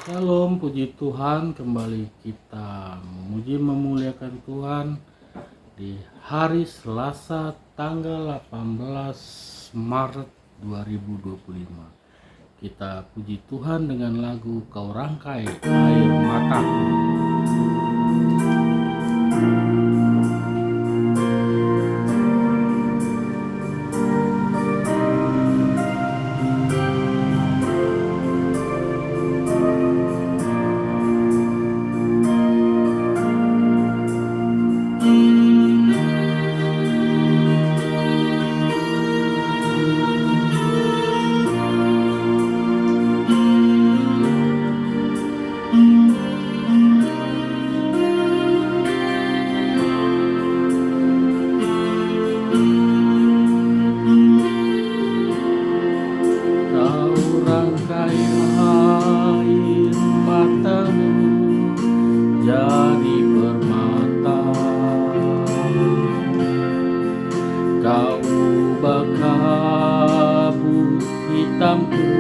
Shalom, puji Tuhan, kembali kita memuji memuliakan Tuhan di hari Selasa tanggal 18 Maret 2025. Kita puji Tuhan dengan lagu Kau Rangkai Air Mataku. Jadi permata, kau ubah hitamku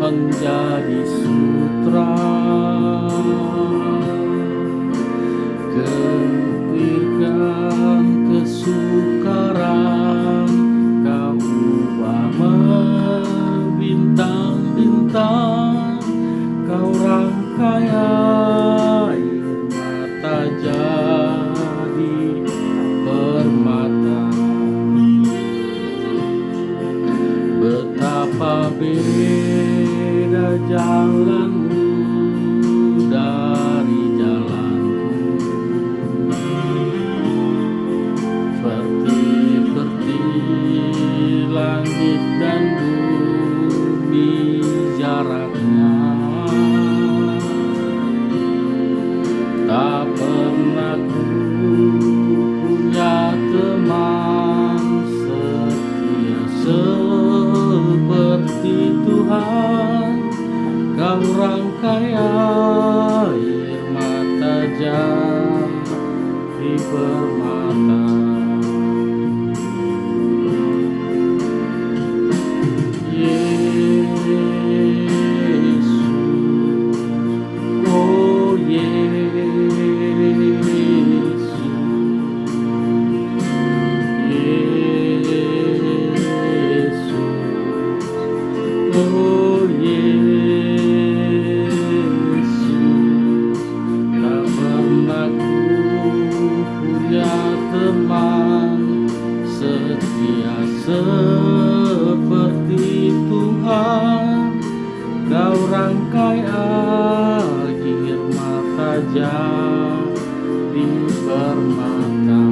menjadi sutra, gembirkan kesukaran, kau ubah bintang-bintang, kau rangkai jadi permata. Betapa beda jalanmu dari jalanku, seperti langit dan bumi jaraknya. Tak pernah ku punya teman setia seperti Tuhan. Kau rangkai air mata jadi permata. Oh Yesus, tak pernah ku punya teman setia seperti Tuhan. Kau rangkai air mata jadi permata.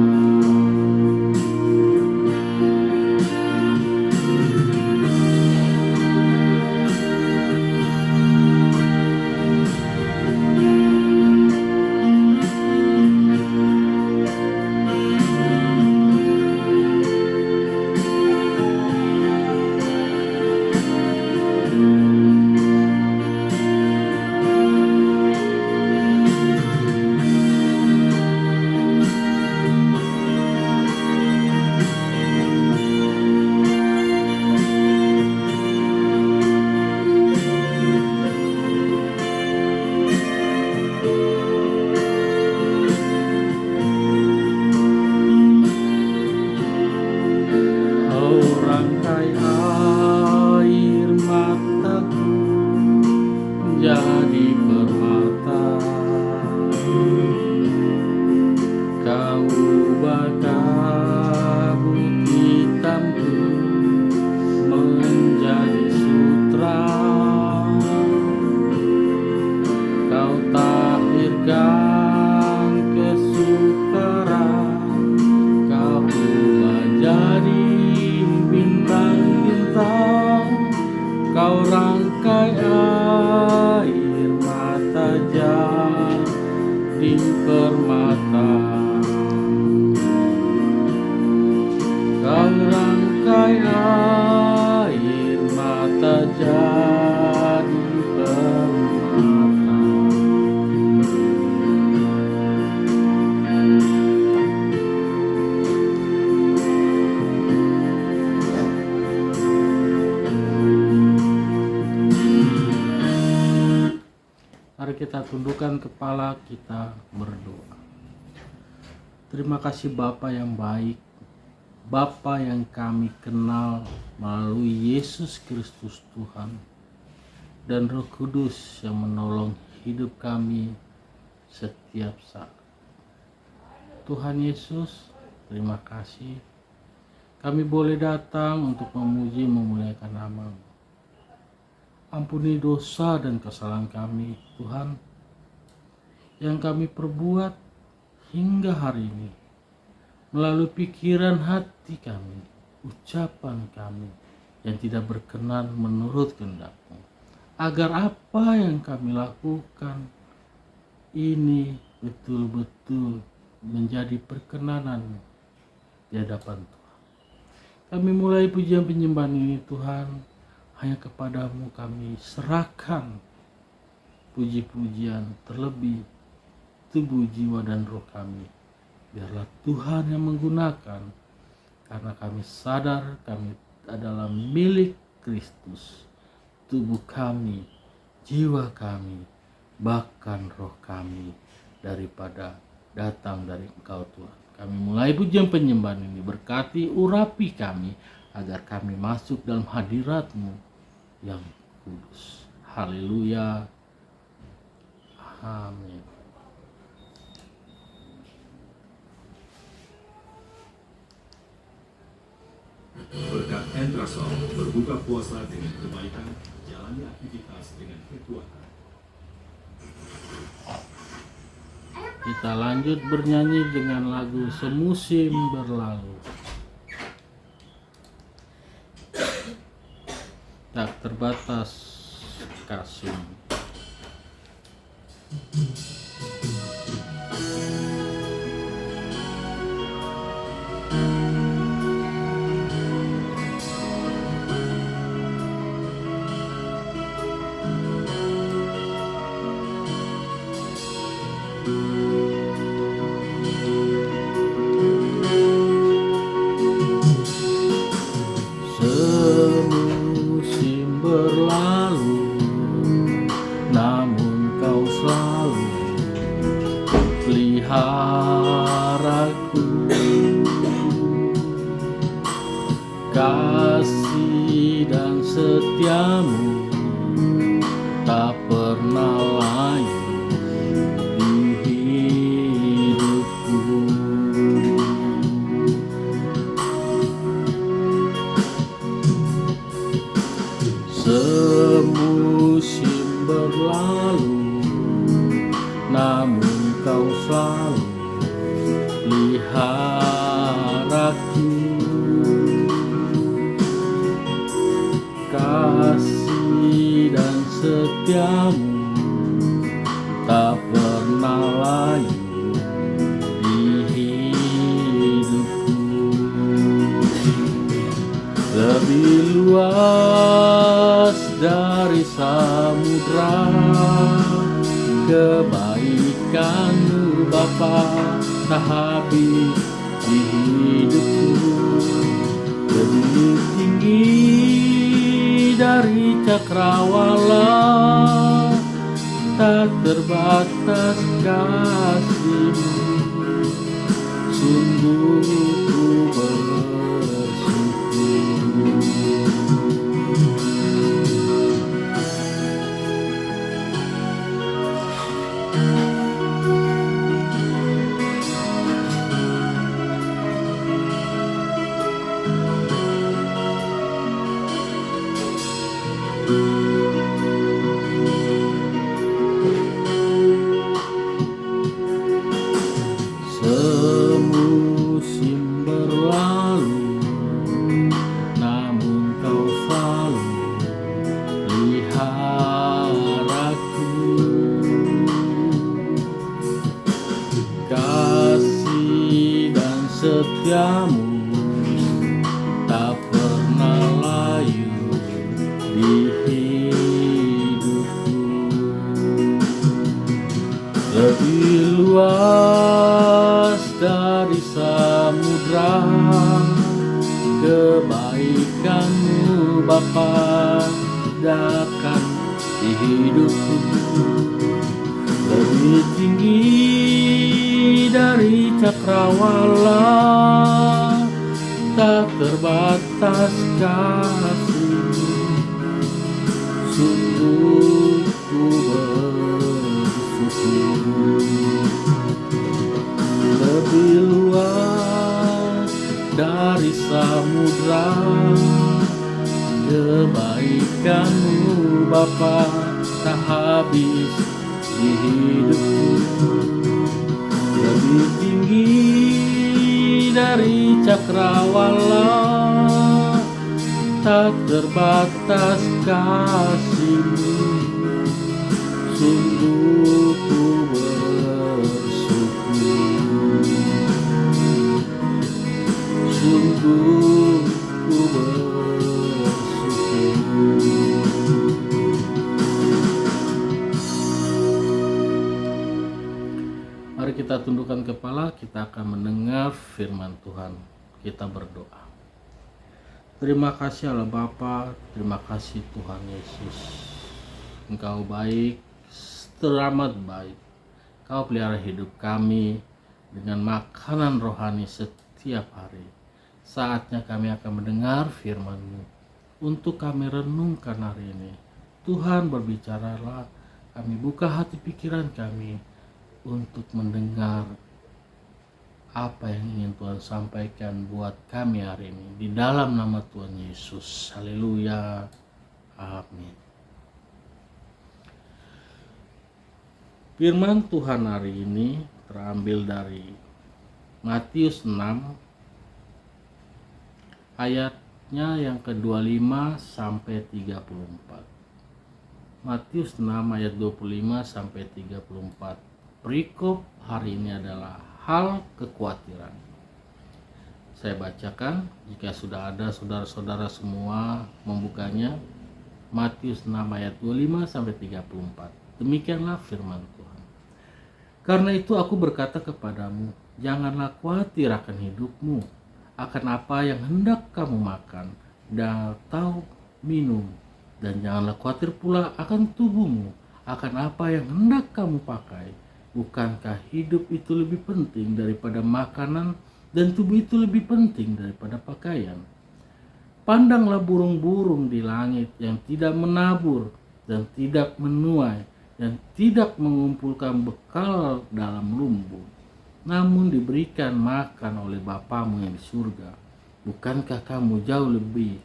Rangkai air mataku jadi permata, kau ubah kabut hitamku menjadi sutra, kau tahirkan kesukaran, kau ubah jadi bintang-bintang, kau rangkai air Mari kita tundukkan kepala, kita berdoa. Terima kasih Bapa yang baik, Bapa yang kami kenal melalui Yesus Kristus Tuhan, dan Roh Kudus yang menolong hidup kami setiap saat. Tuhan Yesus, terima kasih kami boleh datang untuk memuji memuliakan nama-Mu. Ampuni dosa dan kesalahan kami, Tuhan, yang kami perbuat hingga hari ini, melalui pikiran hati kami, ucapan kami yang tidak berkenan menurut kehendak-Mu, agar apa yang kami lakukan ini betul-betul menjadi perkenanan di hadapan Tuhan. Kami mulai pujian penyembahan ini, Tuhan, hanya kepadamu kami serahkan puji-pujian, terlebih tubuh, jiwa, dan roh kami. Biarlah Tuhan yang menggunakan, karena kami sadar kami adalah milik Kristus. Tubuh kami, jiwa kami, bahkan roh kami datang dari Engkau, Tuhan. Kami mulai pujian penyembahan ini, berkati urapi kami agar kami masuk dalam hadirat-Mu yang kudus. Haleluya. Amin. Berkat Entrasol berbuka puasa dengan kebaikan, jalani aktivitas dengan kekuatan. Kita lanjut bernyanyi dengan lagu Semusim Berlalu. Tak terbatas kasih. Semusim berlalu, namun Kau selalu peliharaku. Kasih dan setiamu tak pernah layu di hidupku. Semusim berlalu, namun Kau selalu peliharaku. Kasih dan setiamu tak pernah layu di hidupku. Lebih luas dari samudra kebaikan-Mu Bapa, tak habis di hidupku. Lebih tinggi dari cakrawala, tak terbatas kasih-Mu. Sungguh ku bersyukur. Semusim berlalu, namun Kau selalu peliharaku. Kasih dan setiamu tak pernah layu di hidupku. Lebih luas dari samudra kebaikan-Mu Bapa, dakan di di hidupku, lebih tinggi dari cakrawala, tak terbatas kasih-Mu. Sungguh ku bersyukur, lebih luas dari samudra kebaikan-Mu Bapa, tak habis di hidupku, lebih tinggi dari cakrawala, tak terbatas kasih-Mu. Sungguh ku bersyukur, sungguh ku bersyukur. Mari kita tundukkan kepala, kita akan mendengar firman Tuhan. Kita berdoa. Terima kasih Allah Bapa, terima kasih Tuhan Yesus. Engkau baik, teramat baik. Kau pelihara hidup kami dengan makanan rohani setiap hari. Saatnya kami akan mendengar firman-Mu untuk kami renungkan hari ini. Tuhan berbicaralah, kami buka hati pikiran kami untuk mendengar apa yang ingin Tuhan sampaikan buat kami hari ini. Di dalam nama Tuhan Yesus. Haleluya. Amin. Firman Tuhan hari ini terambil dari Matius 6 ayatnya yang ke-25 sampai 34. Matius 6 ayat 25 sampai 34. Perikop hari ini adalah hal kekhawatiran. Saya bacakan, jika sudah ada saudara-saudara semua membukanya. Matius 6 ayat 25 sampai 34. Demikianlah firman Tuhan. Karena itu aku berkata kepadamu, janganlah khawatir akan hidupmu, akan apa yang hendak kamu makan dan atau minum, dan janganlah khawatir pula akan tubuhmu, akan apa yang hendak kamu pakai. Bukankah hidup itu lebih penting daripada makanan, dan tubuh itu lebih penting daripada pakaian? Pandanglah burung-burung di langit yang tidak menabur dan tidak menuai dan tidak mengumpulkan bekal dalam lumbung, namun diberikan makan oleh Bapamu yang di surga. Bukankah kamu jauh lebih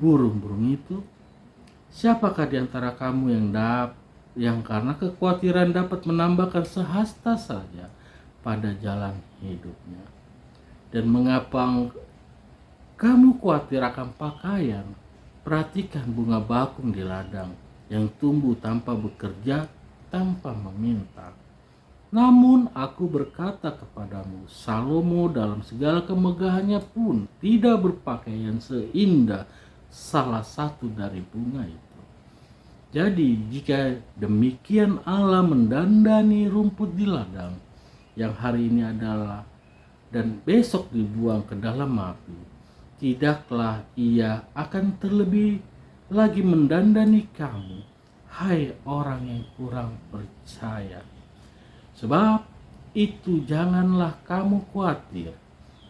burung-burung itu? Siapakah di antara kamu yang karena kekhawatiran dapat menambahkan sehasta saja pada jalan hidupnya? Dan mengapa kamu khawatir akan pakaian? Perhatikan bunga bakung di ladang yang tumbuh tanpa bekerja, tanpa meminta. Namun aku berkata kepadamu, Salomo dalam segala kemegahannya pun tidak berpakaian seindah salah satu dari bunga itu. Jadi jika demikian Allah mendandani rumput di ladang yang hari ini adalah dan besok dibuang ke dalam api, tidaklah Ia akan terlebih lagi mendandani kamu, hai orang yang kurang percaya. Sebab itu janganlah kamu khawatir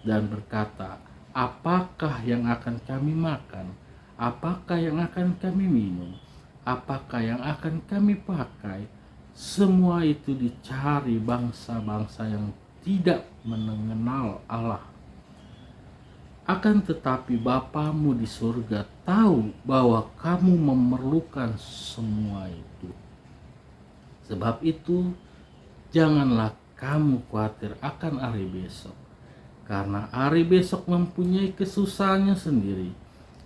dan berkata, apakah yang akan kami makan, apakah yang akan kami minum, apakah yang akan kami pakai? Semua itu dicari bangsa-bangsa yang tidak mengenal Allah. Akan tetapi Bapamu di surga tahu bahwa kamu memerlukan semua itu. Sebab itu janganlah kamu khawatir akan hari besok, karena hari besok mempunyai kesusahannya sendiri.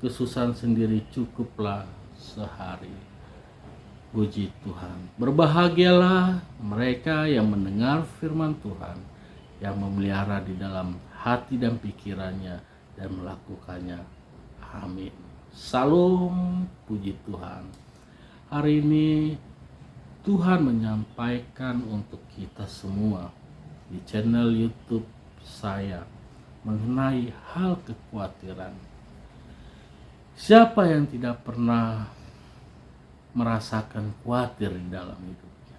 Kesusahan sendiri cukuplah sehari. Puji Tuhan. Berbahagialah mereka yang mendengar firman Tuhan, yang memelihara di dalam hati dan pikirannya dan melakukannya. Amin. Salam, puji Tuhan. Hari ini Tuhan menyampaikan untuk kita semua di channel YouTube saya mengenai hal kekhawatiran. Siapa yang tidak pernah merasakan khawatir di dalam hidupnya.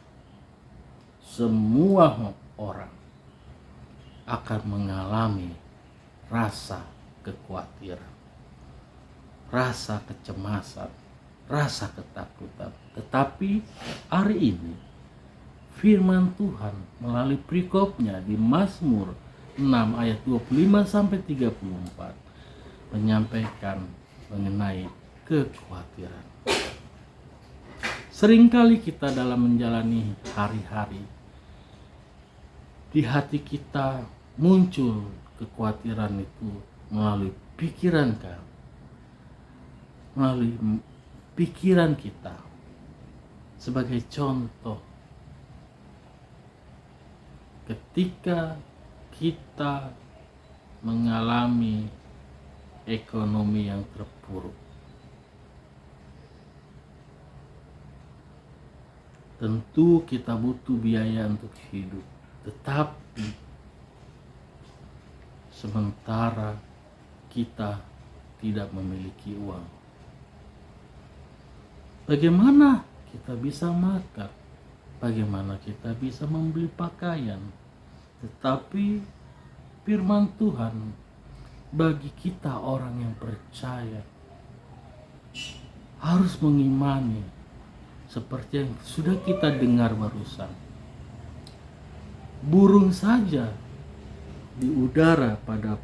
Semua orang akan mengalami rasa kekhawatiran, rasa kecemasan, rasa ketakutan. Tetapi hari ini firman Tuhan melalui perikopnya di Mazmur 6 ayat 25 sampai 34 menyampaikan mengenai kekhawatiran. Seringkali kita dalam menjalani hari-hari, di hati kita muncul kekhawatiran itu melalui pikiran kita. Sebagai contoh, ketika kita mengalami ekonomi yang terpuruk, tentu kita butuh biaya untuk hidup, tetapi sementara kita tidak memiliki uang, bagaimana kita bisa makan? Bagaimana kita bisa membeli pakaian? Tetapi firman Tuhan bagi kita orang yang percaya harus mengimani seperti yang sudah kita dengar barusan. Burung saja di udara pada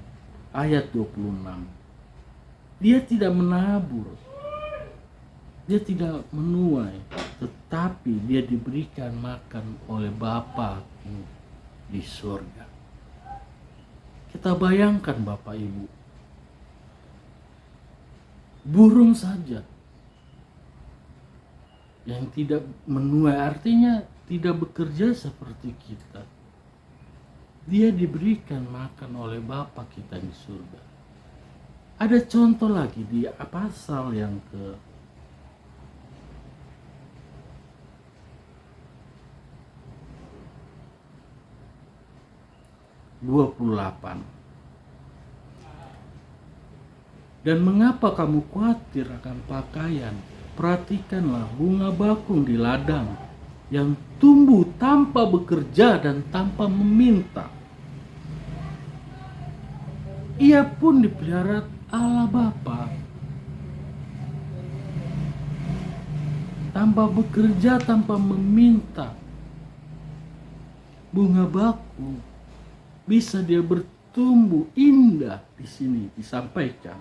ayat 26. Dia tidak menabur, dia tidak menuai, tetapi dia diberikan makan oleh Bapa di surga. Kita bayangkan Bapak Ibu, burung saja yang tidak menuai, artinya tidak bekerja seperti kita, dia diberikan makan oleh Bapa kita di surga. Ada contoh lagi di pasal yang ke 28. Dan mengapa kamu khawatir akan pakaian? Perhatikanlah bunga bakung di ladang yang tumbuh tanpa bekerja dan tanpa meminta. Ia pun dipelihara Allah Bapa, tanpa bekerja, tanpa meminta. Bunga bakung bisa dia bertumbuh indah, di sini disampaikan.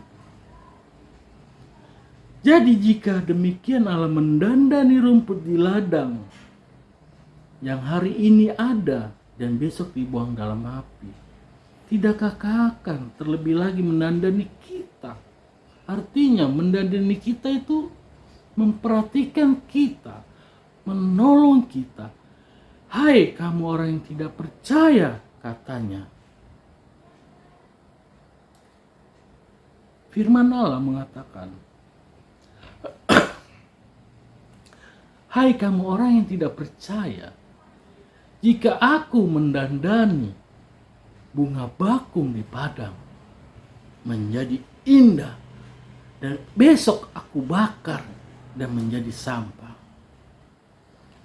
Jadi jika demikian Allah mendandani rumput di ladang yang hari ini ada dan besok dibuang dalam api, tidakkah akan terlebih lagi mendandani kita? Artinya mendandani kita itu memperhatikan kita, menolong kita. Hai kamu orang yang tidak percaya, katanya. Firman Allah mengatakan, hai kamu orang yang tidak percaya, jika aku mendandani bunga bakung di padang menjadi indah dan besok aku bakar dan menjadi sampah,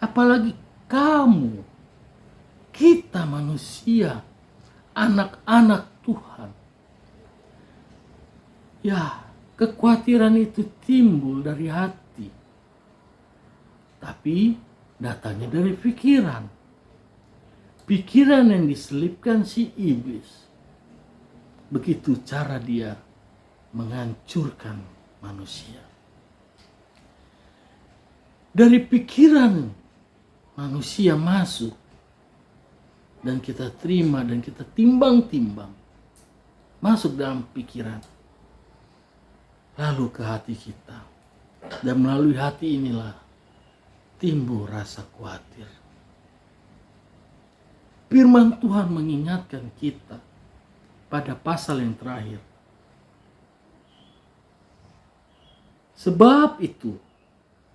apalagi kamu, kita manusia, anak-anak Tuhan. Ya, kekhawatiran itu timbul dari hati, tapi datangnya dari pikiran. Pikiran yang diselipkan si iblis. Begitu cara dia menghancurkan manusia. Dari pikiran manusia masuk dan kita terima dan kita timbang-timbang, masuk dalam pikiran, lalu ke hati kita, dan melalui hati inilah timbul rasa khawatir. Firman Tuhan mengingatkan kita pada pasal yang terakhir, sebab itu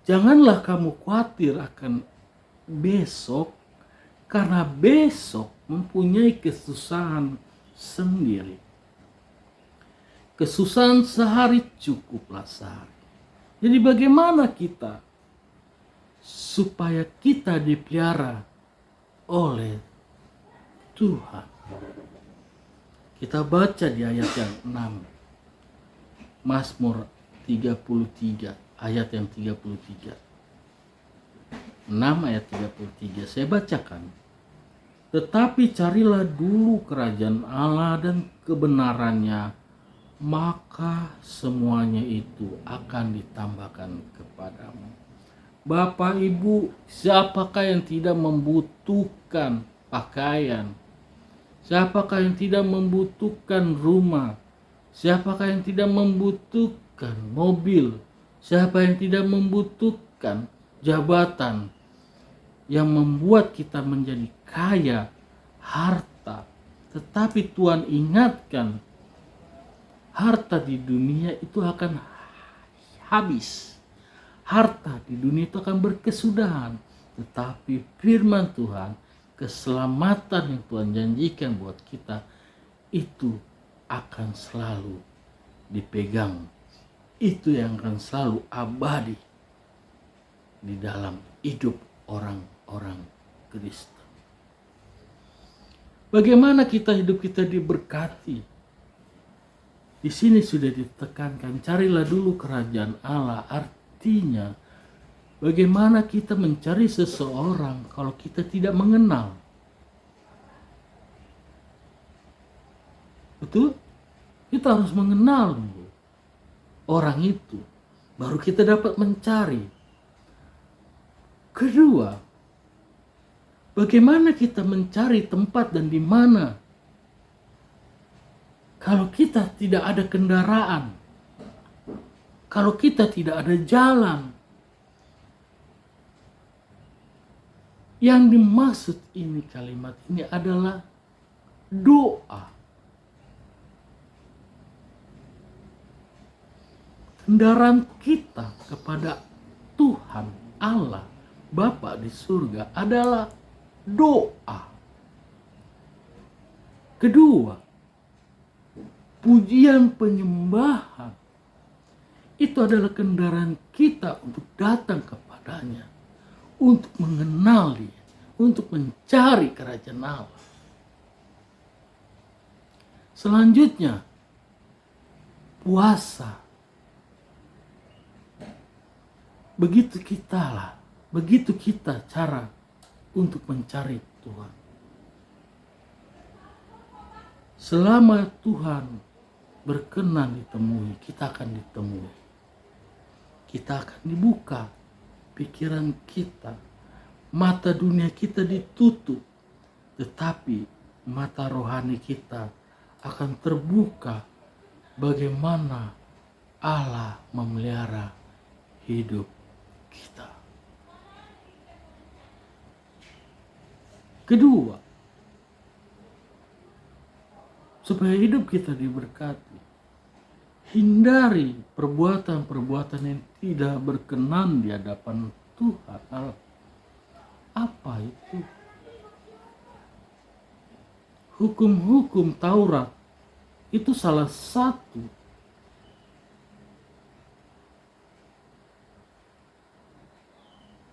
janganlah kamu khawatir akan besok, karena besok mempunyai kesusahan sendiri. Kesusahan sehari cukuplah sehari. Jadi bagaimana kita supaya kita dipelihara oleh Tuhan. Kita baca di ayat yang 6. Mazmur 33 ayat yang 33. 6 ayat 33 saya bacakan. Tetapi carilah dulu kerajaan Allah dan kebenarannya, maka semuanya itu akan ditambahkan kepadamu. Bapak Ibu, siapakah yang tidak membutuhkan pakaian? Siapakah yang tidak membutuhkan rumah? Siapakah yang tidak membutuhkan mobil? Siapa yang tidak membutuhkan jabatan yang membuat kita menjadi kaya, harta? Tetapi Tuhan ingatkan, harta di dunia itu akan habis. Harta di dunia itu akan berkesudahan. Tetapi firman Tuhan, keselamatan yang Tuhan janjikan buat kita, itu akan selalu dipegang. Itu yang akan selalu abadi di dalam hidup orang-orang Kristen. Bagaimana hidup kita diberkati? Di sini sudah ditekankan, carilah dulu kerajaan Allah. Artinya, bagaimana kita mencari seseorang kalau kita tidak mengenal? Betul? Kita harus mengenal dulu orang itu, baru kita dapat mencari. Kedua, bagaimana kita mencari tempat dan di mana? Kalau kita tidak ada kendaraan, kalau kita tidak ada jalan, yang dimaksud ini kalimat ini adalah doa. Kendaraan kita kepada Tuhan Allah Bapa di surga adalah doa. Kedua, pujian penyembahan itu adalah kendaraan kita untuk datang kepadanya, untuk mengenal Dia, untuk mencari kerajaan Allah. Selanjutnya, puasa. Begitu kita cara untuk mencari Tuhan. Selama Tuhan berkenan ditemui, kita akan ditemui. Kita akan dibuka pikiran kita. Mata dunia kita ditutup, tetapi mata rohani kita akan terbuka bagaimana Allah memelihara hidup kita. Kedua, supaya hidup kita diberkati, hindari perbuatan-perbuatan yang tidak berkenan di hadapan Tuhan Allah. Apa itu? Hukum-hukum Taurat itu salah satu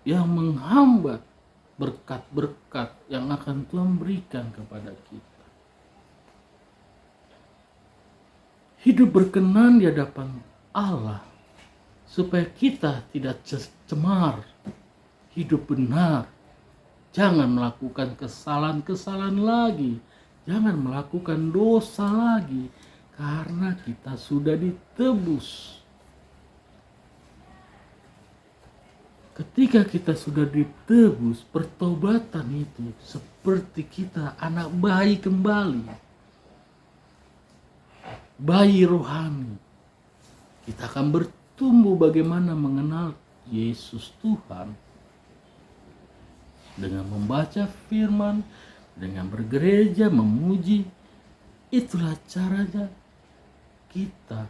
yang menghambat berkat-berkat yang akan Tuhan berikan kepada kita. Hidup berkenan di hadapan Allah supaya kita tidak cemar, hidup benar. Jangan melakukan kesalahan-kesalahan lagi, jangan melakukan dosa lagi, karena kita sudah ditebus. Ketika kita sudah ditebus, pertobatan itu seperti kita anak bayi kembali. Bayi rohani. Kita akan bertumbuh bagaimana mengenal Yesus Tuhan. Dengan membaca firman, dengan bergereja, memuji. Itulah caranya kita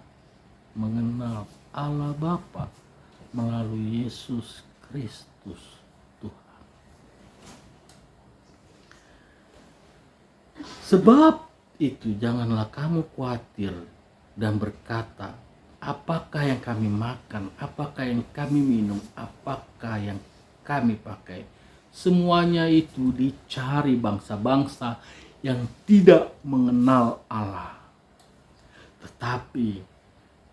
mengenal Allah Bapa melalui Yesus Kristus Tuhan. Sebab itu janganlah kamu khawatir dan berkata, apakah yang kami makan, apakah yang kami minum, apakah yang kami pakai. Semuanya itu dicari bangsa-bangsa yang tidak mengenal Allah. Tetapi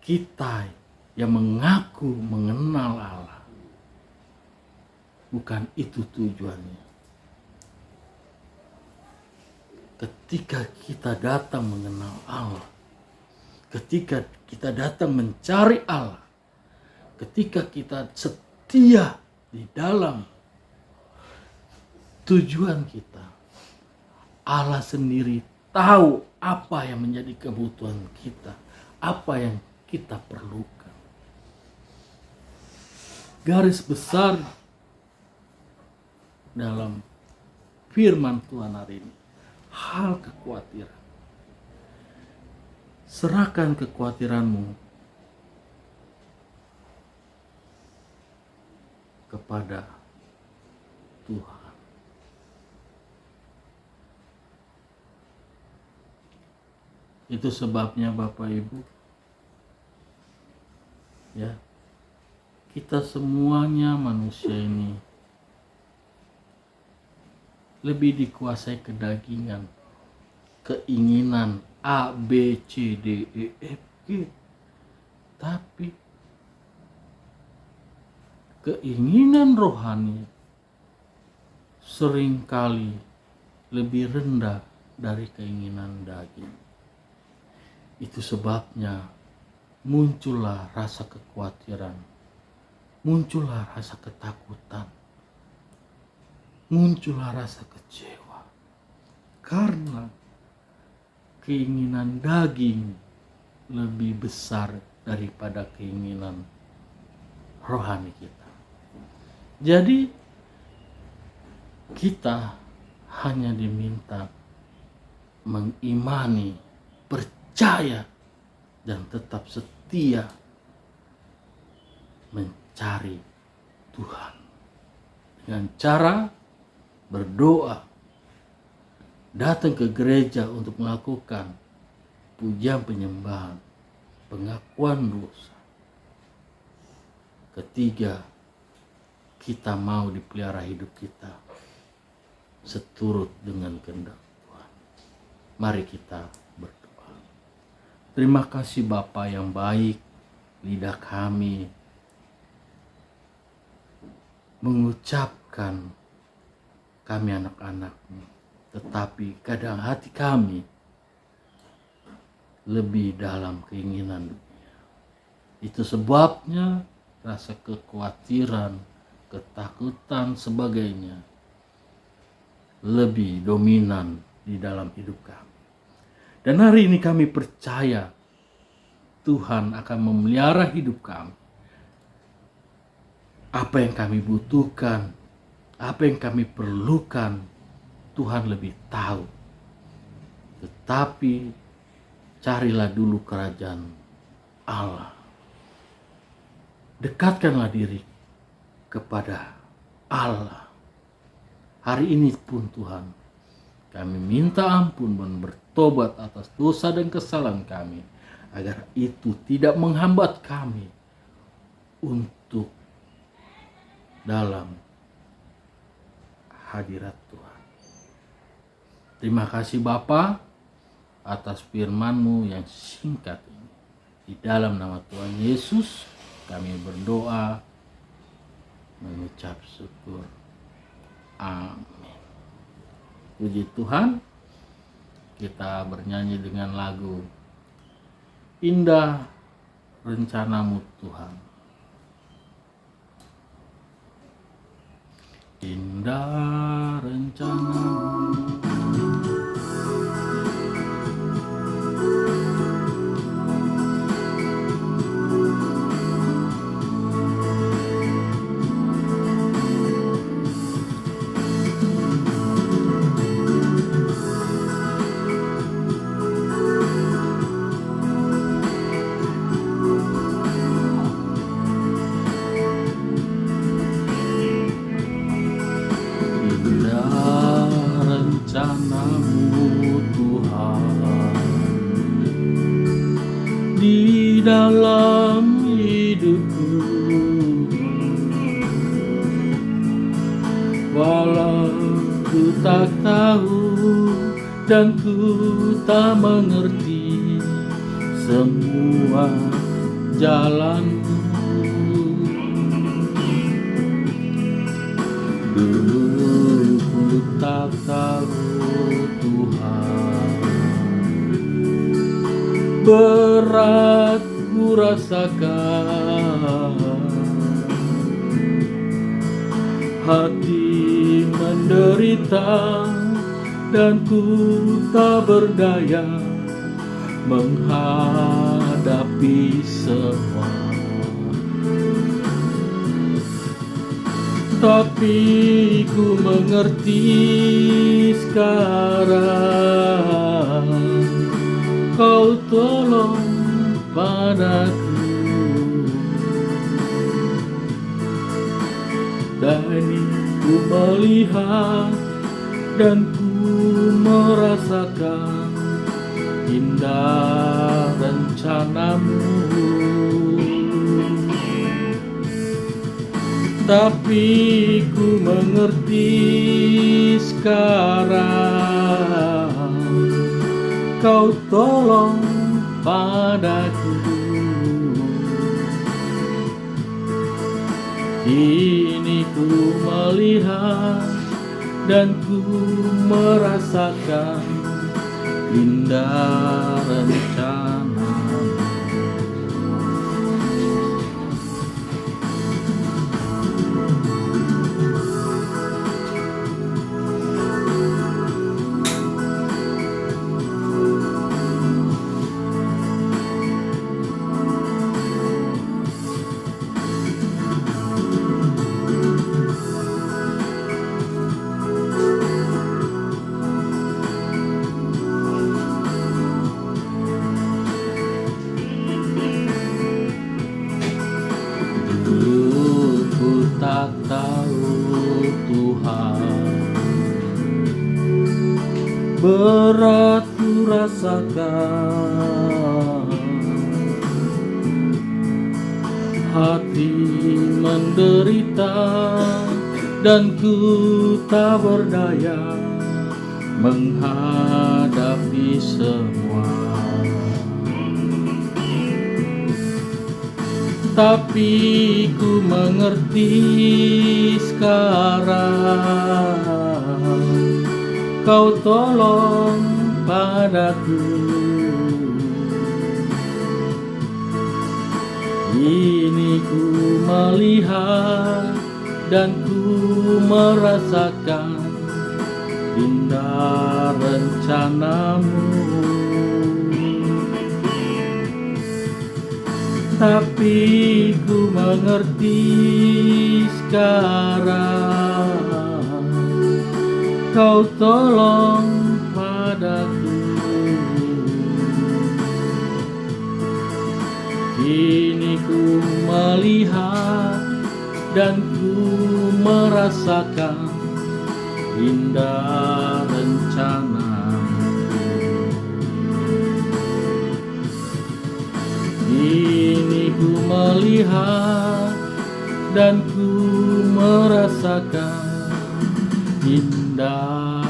kita yang mengaku mengenal Allah, bukan itu tujuannya. Ketika kita datang mengenal Allah, ketika kita datang mencari Allah, ketika kita setia di dalam tujuan kita, Allah sendiri tahu apa yang menjadi kebutuhan kita, apa yang kita perlukan. Garis besar dalam firman Tuhan hari ini, hal kekhawatiran. Serahkan kekhawatiranmu kepada Tuhan. Itu sebabnya Bapak Ibu, ya, kita semuanya manusia ini lebih dikuasai kedagingan, keinginan A, B, C, D, E, F, G. Tapi keinginan rohani seringkali lebih rendah dari keinginan daging. Itu sebabnya muncullah rasa kekhawatiran, muncullah rasa ketakutan, muncullah rasa kecewa, karena keinginan daging lebih besar daripada keinginan rohani kita. Jadi kita hanya diminta mengimani, percaya, dan tetap setia mencari Tuhan dengan cara berdoa, datang ke gereja untuk melakukan pujian penyembahan, pengakuan dosa. Ketiga, kita mau dipelihara hidup kita seturut dengan kehendak Tuhan. Mari kita berdoa. Terima kasih Bapa yang baik, lidah kami mengucapkan kami anak-anak-Mu, tetapi kadang hati kami lebih dalam keinginan dunia. Itu sebabnya rasa kekhawatiran, ketakutan, sebagainya lebih dominan di dalam hidup kami. Dan hari ini kami percaya Tuhan akan memelihara hidup kami. Apa yang kami butuhkan, apa yang kami perlukan, Tuhan lebih tahu. Tetapi carilah dulu kerajaan Allah. Dekatkanlah diri kepada Allah. Hari ini pun Tuhan, kami minta ampun dan bertobat atas dosa dan kesalahan kami, agar itu tidak menghambat kami untuk dalam hadirat Tuhan. Terima kasih Bapa atas firman-Mu yang singkat ini. Di dalam nama Tuhan Yesus kami berdoa, mengucap syukur. Amin. Puji Tuhan. Kita bernyanyi dengan lagu Indah Rencana-Mu Tuhan. Indah rencana-Mu, rencana-Mu Tuhan di dalam hidupku. Walau ku tak tahu dan ku tak mengerti semua jalanku. Dulu ku tak tahu Tuhan, berat ku rasakan, hati menderita dan ku tak berdaya menghadapi semua. Tapi ku mengerti sekarang, Kau tolong padaku. Dan ku melihat dan ku merasakan indah rencanamu. Tapi ku mengerti sekarang, Kau tolong padaku. Kini ku melihat dan ku merasakan indah rencana. Dulu ku tak tahu Tuhan, berat ku rasakan, hati menderita dan ku tak berdaya menghadapi semua. Tapi ku mengerti sekarang, Kau tolong padaku. Ini ku melihat dan ku merasakan indah rencanamu. Tapi ku mengerti sekarang, Kau tolong padaku. Kini ku melihat dan ku merasakan indah rencana. Kini ku melihat dan ku merasakan indah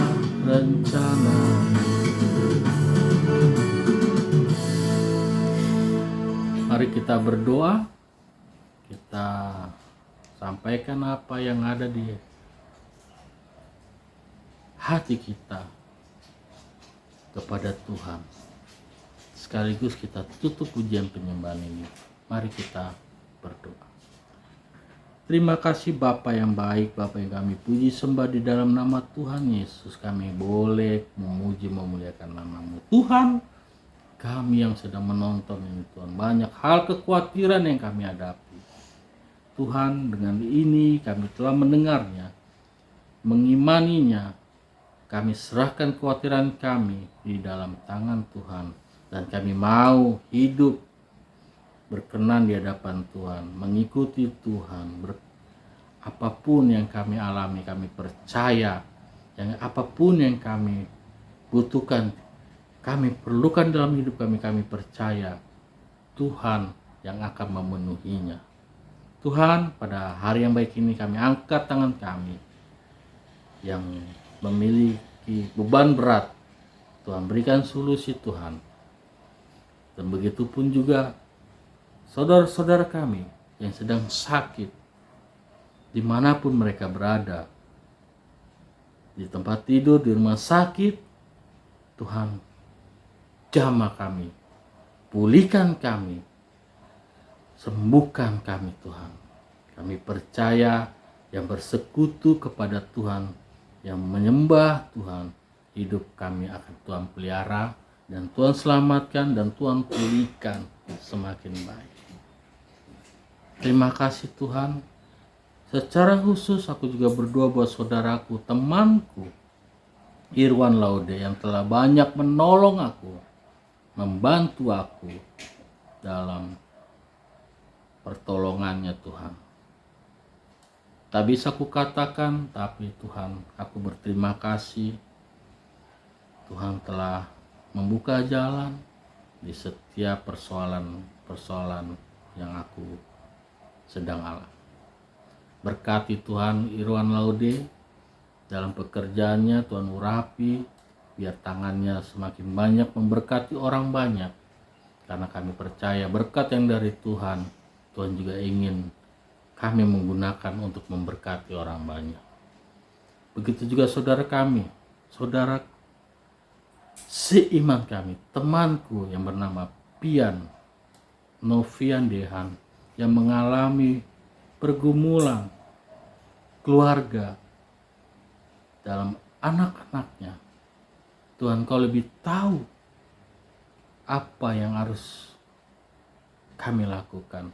rencana. Mari kita berdoa, kita sampaikan apa yang ada di hati kita kepada Tuhan. Sekaligus kita tutup ujian penyembahan ini. Mari kita berdoa. Terima kasih Bapa yang baik, Bapa yang kami puji sembah di dalam nama Tuhan Yesus. Kami boleh memuji memuliakan nama-Mu. Tuhan, kami yang sedang menonton ini Tuhan, banyak hal kekhawatiran yang kami hadapi. Tuhan, dengan ini kami telah mendengarnya, mengimaninya. Kami serahkan kekhawatiran kami di dalam tangan Tuhan. Dan kami mau hidup berkenan di hadapan Tuhan, mengikuti Tuhan. Apapun yang kami alami, kami percaya. Yang apapun yang kami butuhkan, kami perlukan dalam hidup kami, kami percaya Tuhan yang akan memenuhinya. Tuhan, pada hari yang baik ini kami angkat tangan kami. yang memiliki beban berat, Tuhan berikan solusi Tuhan. Dan begitu pun juga saudara-saudara kami yang sedang sakit, dimanapun mereka berada, di tempat tidur, di rumah sakit, Tuhan jamah kami, pulihkan kami, sembuhkan kami Tuhan. Kami percaya yang bersekutu kepada Tuhan, yang menyembah Tuhan, hidup kami akan Tuhan pelihara, dan Tuhan selamatkan, dan Tuhan pulihkan semakin baik. Terima kasih Tuhan. Secara khusus aku juga berdoa buat saudaraku, temanku Irwan Laude yang telah banyak menolong aku, membantu aku dalam pertolongannya Tuhan. Tak bisa ku katakan, tapi Tuhan, aku berterima kasih. Tuhan telah membuka jalan di setiap persoalan yang aku sedang alami. Berkati Tuhan Irwan Laude dalam pekerjaannya, Tuhan urapi, biar tangannya semakin banyak memberkati orang banyak. Karena kami percaya berkat yang dari Tuhan, Tuhan juga ingin kami menggunakan untuk memberkati orang banyak. Begitu juga saudara kami, saudara seiman kami, temanku yang bernama Pian Novian Dehan, yang mengalami pergumulan keluarga dalam anak-anaknya. Tuhan, Kau lebih tahu apa yang harus kami lakukan.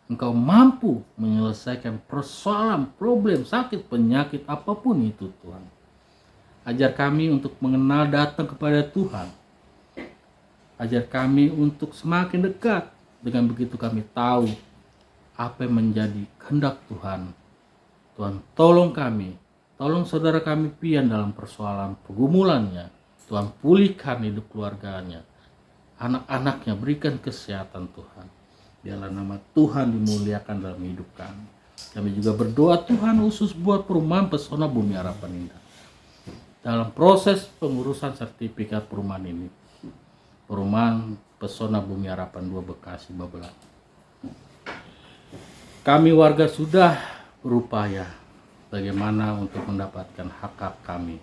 Engkau mampu menyelesaikan persoalan, problem, sakit, penyakit apapun itu Tuhan. Ajar kami untuk mengenal datang kepada Tuhan. Ajar kami untuk semakin dekat. Dengan begitu kami tahu apa yang menjadi kehendak Tuhan. Tuhan tolong kami, tolong saudara kami Pian dalam persoalan pergumulannya. Tuhan pulihkan hidup keluarganya, anak-anaknya, berikan kesehatan Tuhan. Biarlah nama Tuhan dimuliakan dalam hidup kami. Kami juga berdoa Tuhan khusus buat perumahan Pesona Bumi Harapan Indah. Dalam proses pengurusan sertifikat perumahan ini, perumahan Pesona Bumi Harapan 2 Bekasi Babelan, kami warga sudah berupaya bagaimana untuk mendapatkan hak-hak kami,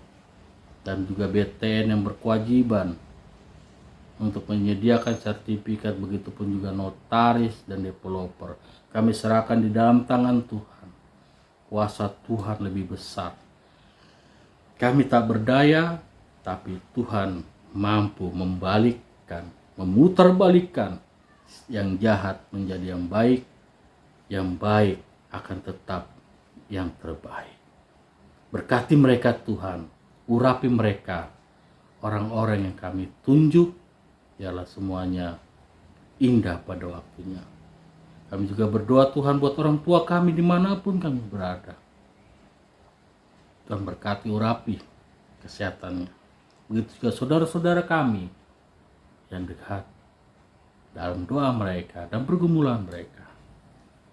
dan juga BTN yang berkewajiban untuk menyediakan sertifikat, begitupun juga notaris dan developer. Kami serahkan di dalam tangan Tuhan. Kuasa Tuhan lebih besar. Kami tak berdaya, tapi Tuhan mampu membalikkan, memutarbalikkan yang jahat menjadi yang baik. Yang baik akan tetap yang terbaik. Berkati mereka Tuhan, urapi mereka, orang-orang yang kami tunjuk, biarlah semuanya indah pada waktunya. Kami juga berdoa Tuhan buat orang tua kami dimanapun kami berada. Tuhan berkati, urapi kesehatannya. Begitu juga saudara-saudara kami yang dekat dalam doa mereka dan pergumulan mereka.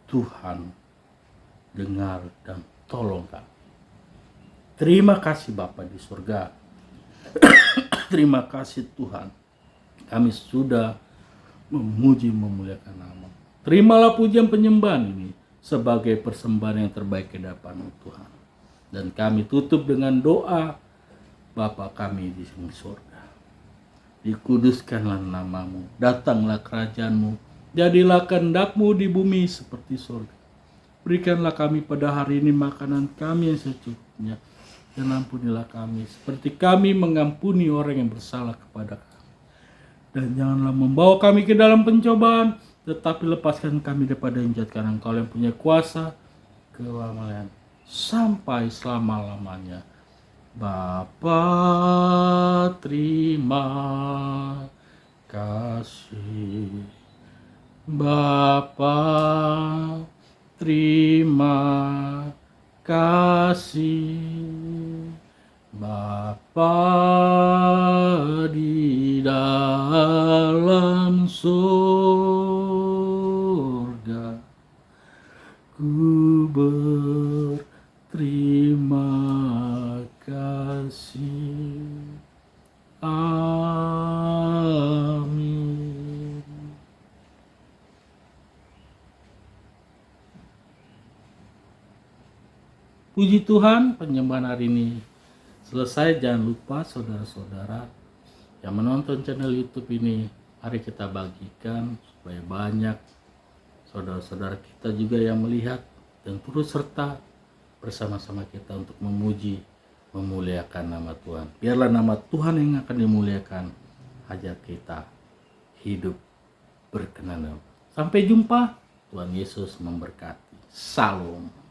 Tuhan dengar dan tolong kami. Terima kasih Bapa di surga. Terima kasih Tuhan. Kami sudah memuji memuliakan nama. Terimalah pujian penyembahan ini sebagai persembahan yang terbaik ke hadapan Tuhan. Dan kami tutup dengan doa Bapa kami di surga. Dikuduskanlah namamu, datanglah kerajaanmu, jadilah kehendak-Mu di bumi seperti surga. Berikanlah kami pada hari ini makanan kami yang secukupnya, dan ampunilah kami seperti kami mengampuni orang yang bersalah kepada kami. Dan janganlah membawa kami ke dalam pencobaan, tetapi lepaskan kami daripada yang jahat, karena Engkau yang punya kuasa, kemuliaan sampai selama-lamanya. Bapa, terima kasih. Bapa, terima kasih. Bapa di dalam surga, ku berterima kasih. Puji Tuhan, penyembahan hari ini selesai. Jangan lupa saudara-saudara yang menonton channel YouTube ini, mari kita bagikan supaya banyak saudara-saudara kita juga yang melihat dan turut serta bersama-sama kita untuk memuji, memuliakan nama Tuhan. Biarlah nama Tuhan yang akan dimuliakan. Hajat kita hidup berkenan. Sampai jumpa. Tuhan Yesus memberkati. Salam.